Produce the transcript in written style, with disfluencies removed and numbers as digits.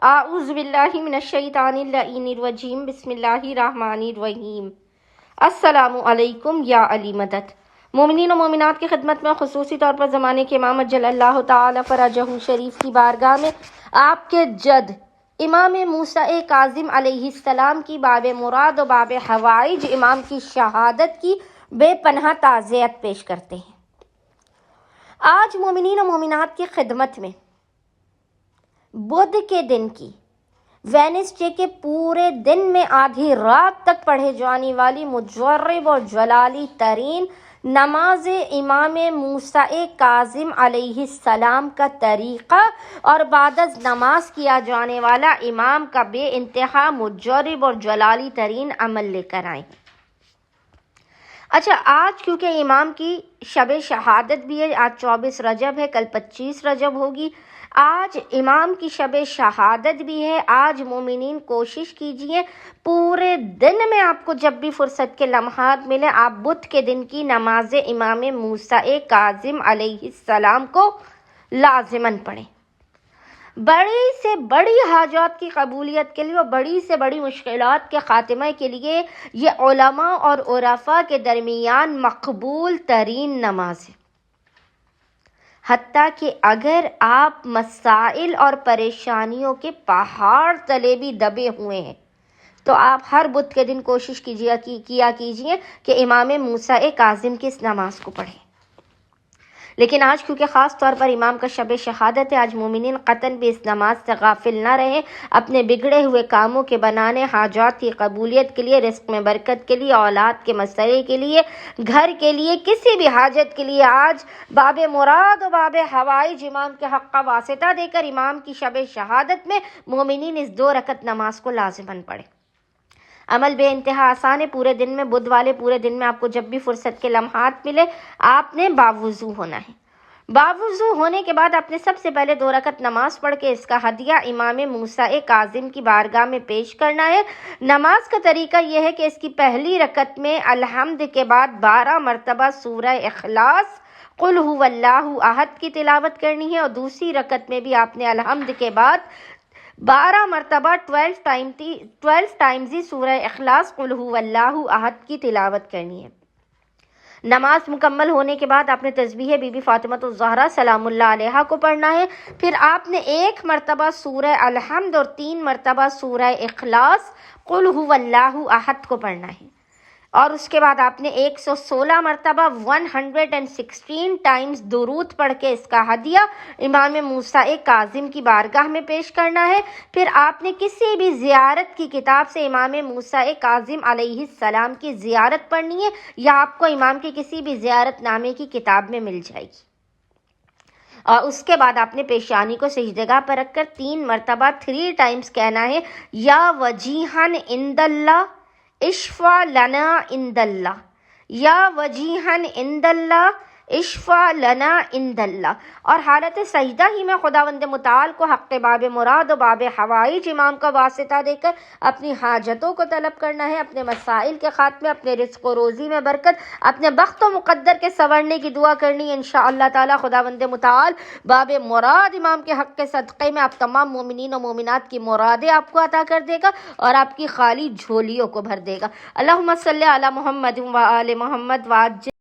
اعوذ باللہ من الشیطان اللعین الرجیم بسم اللہ الرحمن الرحیم۔ السلام علیکم یا علی مدد۔ مومنین و مومنات کی خدمت میں خصوصی طور پر زمانے کے امام جل اللہ تعالی فرجہ شریف کی بارگاہ میں آپ کے جد امام موسیٰ کاظم علیہ السلام کی باب مراد و باب حوائج امام کی شہادت کی بے پناہ تعزیت پیش کرتے ہیں۔ آج مومنین و مومنات کی خدمت میں بدھ کے دن کی وینسڈے کے پورے دن میں آدھی رات تک پڑھے جانے والی مجرب اور جلالی ترین نماز امام موسیٰ کاظم علیہ السلام کا طریقہ اور بعد از نماز کیا جانے والا امام کا بے انتہا مجرب اور جلالی ترین عمل لے کر آئے۔ اچھا، آج کیونکہ امام کی شب شہادت بھی ہے، آج 24 رجب ہے، کل 25 رجب ہوگی، آج امام کی شب شہادت بھی ہے۔ آج مومنین کوشش کیجئے پورے دن میں آپ کو جب بھی فرصت کے لمحات ملے آپ بدھ کے دن کی نماز امام موسیٰ کاظم علیہ السلام کو لازماً پڑھیں۔ بڑی سے بڑی حاجات کی قبولیت کے لیے اور بڑی سے بڑی مشکلات کے خاتمے کے لیے یہ علماء اور عرفاء کے درمیان مقبول ترین نماز ہے۔ حتیٰ کہ اگر آپ مسائل اور پریشانیوں کے پہاڑ تلے بھی دبے ہوئے ہیں تو آپ ہر بدھ کے دن کوشش کیا کیجئے کہ امام موسیٰ کاظم کی اس نماز کو پڑھیں۔ لیکن آج کیونکہ خاص طور پر امام کا شب شہادت ہے، آج مومنین قطعاً بھی اس نماز سے غافل نہ رہیں۔ اپنے بگڑے ہوئے کاموں کے بنانے، حاجات کی قبولیت کے لیے، رزق میں برکت کے لیے، اولاد کے مسئلے کے لیے، گھر کے لیے، کسی بھی حاجت کے لیے آج باب مراد و باب حوائج امام کے حق کا واسطہ دے کر امام کی شب شہادت میں مومنین اس 2 رکعت نماز کو لازماً پڑھیں۔ عمل بے انتہا آسان ہے۔ پورے دن میں بدھ والے پورے دن میں آپ کو جب بھی فرصت کے لمحات ملے آپ نے باوضو ہونا ہے۔ باوضو ہونے کے بعد آپ نے سب سے پہلے 2 رکعت نماز پڑھ کے اس کا ہدیہ امام موسیٰ کاظم کی بارگاہ میں پیش کرنا ہے۔ نماز کا طریقہ یہ ہے کہ اس کی پہلی رکعت میں الحمد کے بعد 12 مرتبہ سورہ اخلاص قل هو اللہ احد کی تلاوت کرنی ہے، اور دوسری رکعت میں بھی آپ نے الحمد کے بعد 12 مرتبہ 12 ٹائمز سورہ اخلاص قل هو اللہ احد کی تلاوت کرنی ہے۔ نماز مکمل ہونے کے بعد آپ نے تسبیح بی بی فاطمہ الزہرا سلام اللہ علیہا کو پڑھنا ہے۔ پھر آپ نے 1 مرتبہ سورہ الحمد اور 3 مرتبہ سورہ اخلاص قل هو اللہ احد کو پڑھنا ہے، اور اس کے بعد آپ نے 116 مرتبہ 116 ٹائمز درود پڑھ کے اس کا ہدیہ امام موسیٰ کاظم کی بارگاہ میں پیش کرنا ہے۔ پھر آپ نے کسی بھی زیارت کی کتاب سے امام موسیٰ کاظم علیہ السلام کی زیارت پڑھنی ہے، یا آپ کو امام کی کسی بھی زیارت نامے کی کتاب میں مل جائے گی، اور اس کے بعد آپ نے پیشانی کو سجدگاہ پر رکھ کر 3 مرتبہ 3 ٹائمز کہنا ہے یا وجیہن عند اللہ اشفع لنا عند اللہ، یا وجیہن عند اللہ اشفع لنا عند اللہ، اور حالت سجدہ ہی میں خداوند متعال کو حق باب مراد و باب حوائج امام کا واسطہ دے کر اپنی حاجتوں کو طلب کرنا ہے، اپنے مسائل کے خاتمے، اپنے رزق و روزی میں برکت، اپنے بخت و مقدر کے سنورنے کی دعا کرنی ہے۔ انشاءاللہ تعالی خداوند متعال باب مراد امام کے حق کے صدقے میں آپ تمام مومنین و مومنات کی مرادیں آپ کو عطا کر دے گا اور آپ کی خالی جھولیوں کو بھر دے گا۔ اللہم صلی علی محمد و آل محمد وعجل